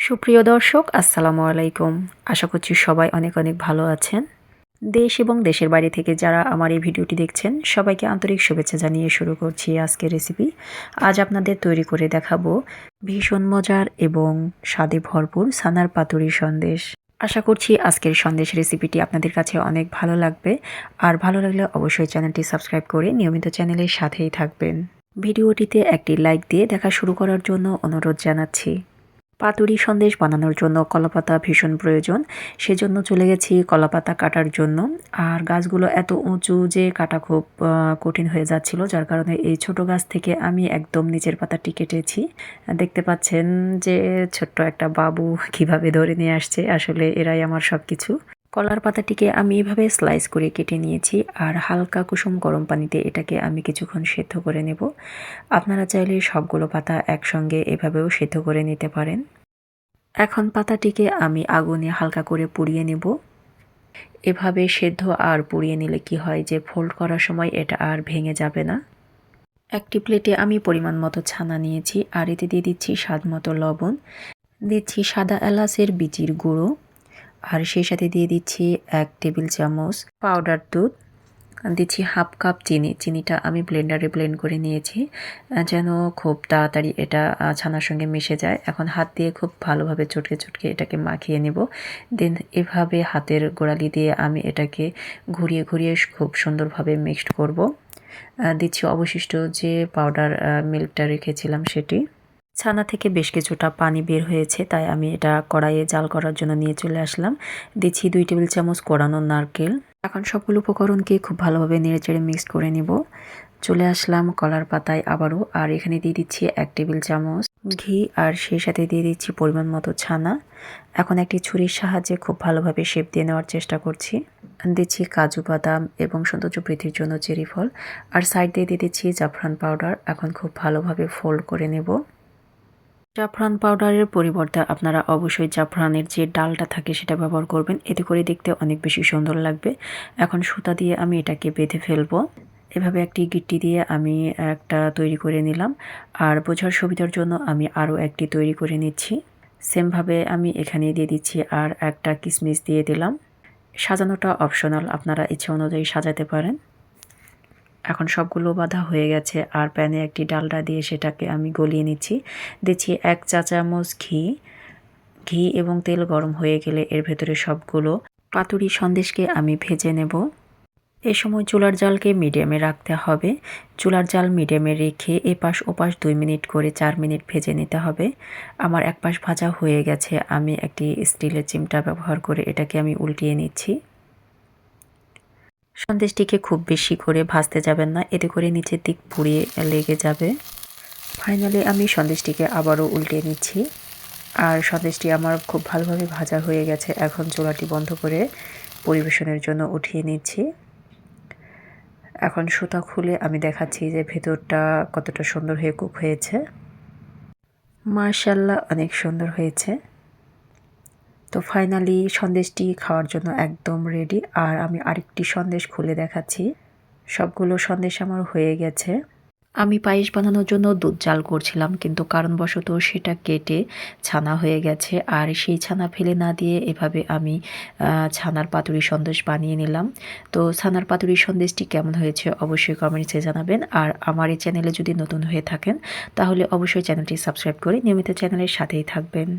সুপ্রিয় দর্শক, আসসালামু আলাইকুম। আশা করছি সবাই অনেক অনেক ভালো আছেন। দেশ এবং দেশের বাইরে থেকে যারা আমার এই ভিডিওটি দেখছেন সবাইকে আন্তরিক শুভেচ্ছা জানিয়ে শুরু করছি আজকের রেসিপি। আজ আপনাদের তৈরি করে দেখাবো ভীষণ মজার এবং স্বাদে ভরপুর ছানার পাতুরি সন্দেশ। আশা করছি আজকের সন্দেশ রেসিপিটি আপনাদের কাছে অনেক ভালো লাগবে। আর ভালো লাগলে অবশ্যই চ্যানেলটি সাবস্ক্রাইব করে নিয়মিত চ্যানেলের সাথেই থাকবেন। ভিডিওটিতে একটি লাইক দিয়ে দেখা শুরু করার জন্য অনুরোধ জানাচ্ছি। পাতুরি সন্দেশ বানানোর জন্য কলাপাতা ভীষণ প্রয়োজন, সেজন্য চলে গেছি কলাপাতা কাটার জন্য। আর গাছগুলো এত উঁচু যে কাটা খুব কঠিন হয়ে যাচ্ছিল, যার কারণে এই ছোট গাছ থেকে আমি একদম নিচের পাতাটি কেটেছি। দেখতে পাচ্ছেন যে ছোট্ট একটা বাবু কিভাবে ধরে নিয়ে আসছে, আসলে এরাই আমার সব কিছু। কলার পাতাটিকে আমি এভাবে স্লাইস করে কেটে নিয়েছি আর হালকা কুসুম গরম পানিতে এটাকে আমি কিছুক্ষণ সেদ্ধ করে নেব। আপনারা চাইলে সবগুলো পাতা একসঙ্গে এভাবেও সেদ্ধ করে নিতে পারেন। এখন পাতাটিকে আমি আগুনে হালকা করে পুড়িয়ে নেব। এভাবে সেদ্ধ আর পুড়িয়ে নিলে কি হয় যে ফোল্ড করার সময় এটা আর ভেঙে যাবে না। একটি প্লেটে আমি পরিমাণ মতো ছানা নিয়েছি আর এতে দিয়ে দিচ্ছি স্বাদ মতো লবণ, দিচ্ছি সাদা এলাচের বিচির গুঁড়ো, আর সেই সাথে দিয়ে দিচ্ছি 1 টেবিল চামচ পাউডার দুধ, দিচ্ছি হাফ কাপ চিনি। চিনিটা আমি ব্লেন্ডারে ব্লেন্ড করে নিয়েছি যেন খুব তাড়াতাড়ি এটা ছানার সঙ্গে মিশে যায়। এখন হাত দিয়ে খুব ভালোভাবে চটকে চটকে এটাকে মাখিয়ে নেব। দেন এভাবে হাতের গোড়ালি দিয়ে আমি এটাকে ঘুরিয়ে ঘুরিয়ে খুব সুন্দরভাবে মিক্সড করব। দিচ্ছি অবশিষ্ট যে পাউডার মিল্কটা রেখেছিলাম সেটি। ছানা থেকে বেশ কিছুটা পানি বের হয়েছে, তাই আমি এটা কড়াইয়ে জাল করার জন্য নিয়ে চলে আসলাম। দিচ্ছি 2 টেবিল চামচ কোরানো নারকেল। এখন সবগুলো উপকরণকে খুব ভালোভাবে নেড়েচেড়ে মিক্স করে নেব। চলে আসলাম কলার পাতায় আবারও, আর এখানে দিয়ে দিচ্ছি 1 টেবিল চামচ ঘি, আর সেই সাথে দিয়ে দিচ্ছি পরিমাণ মতো ছানা। এখন একটি ছুরির সাহায্যে খুব ভালোভাবে শেপ দিয়ে নেওয়ার চেষ্টা করছি। দিচ্ছি কাজু বাদাম এবং সৌন্দর্য বৃদ্ধির জন্য চেরি ফল, আর সাইড দিয়ে দিয়ে দিচ্ছি জাফরান পাউডার। এখন খুব ভালোভাবে ফোল্ড করে নেব। জাফরান পাউডারের পরিবর্তে আপনারা অবশ্যই জাফরানের যে ডালটা থাকে সেটা ব্যবহার করবেন, এতে করে দেখতে অনেক বেশি সুন্দর লাগবে। এখন সুতা দিয়ে আমি এটাকে বেঁধে ফেলবো। এভাবে একটি গিট্টি দিয়ে আমি একটা তৈরি করে নিলাম, আর বোঝার সুবিধার জন্য আমি আরও একটি তৈরি করে নিচ্ছি। সেমভাবে আমি এখানে দিয়ে দিচ্ছি আর একটা কিশমিশ দিয়ে দিলাম। সাজানোটা অপশনাল, আপনারা ইচ্ছে অনুযায়ী সাজাতে পারেন। এখন সবগুলো বাঁধা হয়ে গেছে, আর প্যানে একটি ডালডা দিয়ে সেটাকে আমি গলিয়ে নিচ্ছি। দিচ্ছি 1 চা চামচ ঘি। ঘি এবং তেল গরম হয়ে গেলে এর ভেতরে সবগুলো পাতুরি সন্দেশকে আমি ভেজে নেব। এ সময় চুলার জালকে মিডিয়ামে রাখতে হবে। চুলার জাল মিডিয়ামে রেখে এপাশ ওপাশ 2 মিনিট করে 4 মিনিট ভেজে নিতে হবে। আমার এক পাশ ভাজা হয়ে গেছে, আমি একটি স্টিলের চিমটা ব্যবহার করে এটাকে আমি উল্টিয়ে নিচ্ছি। সন্দেশটিকে খুব বেশি করে ভাজতে যাবেন না, এতে করে নিচের দিক পুড়িয়ে লেগে যাবে। ফাইনালি আমি সন্দেশটিকে আবারও উল্টে নিচ্ছি, আর সন্দেশটি আমার খুব ভালোভাবে ভাজা হয়ে গেছে। এখন চুলাটি বন্ধ করে পরিবেশনের জন্য উঠিয়ে নিচ্ছি। এখন সুতা খুলে আমি দেখাচ্ছি যে ভেতরটা কতটা সুন্দর হয়ে কুক হয়েছে। মাশাআল্লাহ, অনেক সুন্দর হয়েছে। তো ফাইনালি সন্দেশটি খাওয়ার জন্য একদম রেডি। আর আমি আরেকটি সন্দেশ খুলে দেখাচ্ছি। সবগুলো সন্দেশ আমার হয়ে গেছে। আমি পায়েস বানানোর জন্য দুধ জাল করছিলাম, কিন্তু কারণবশত সেটা কেটে ছানা হয়ে গেছে। আর সেই ছানা ফেলে না দিয়ে এভাবে আমি ছানার পাতুরি সন্দেশ বানিয়ে নিলাম। তো ছানার পাতুরি সন্দেশটি কেমন হয়েছে অবশ্যই কমেন্টসে জানাবেন। আর আমার এই চ্যানেলে যদি নতুন হয়ে থাকেন তাহলে অবশ্যই চ্যানেলটি সাবস্ক্রাইব করে নিয়মিত চ্যানেলের সাথেই থাকবেন।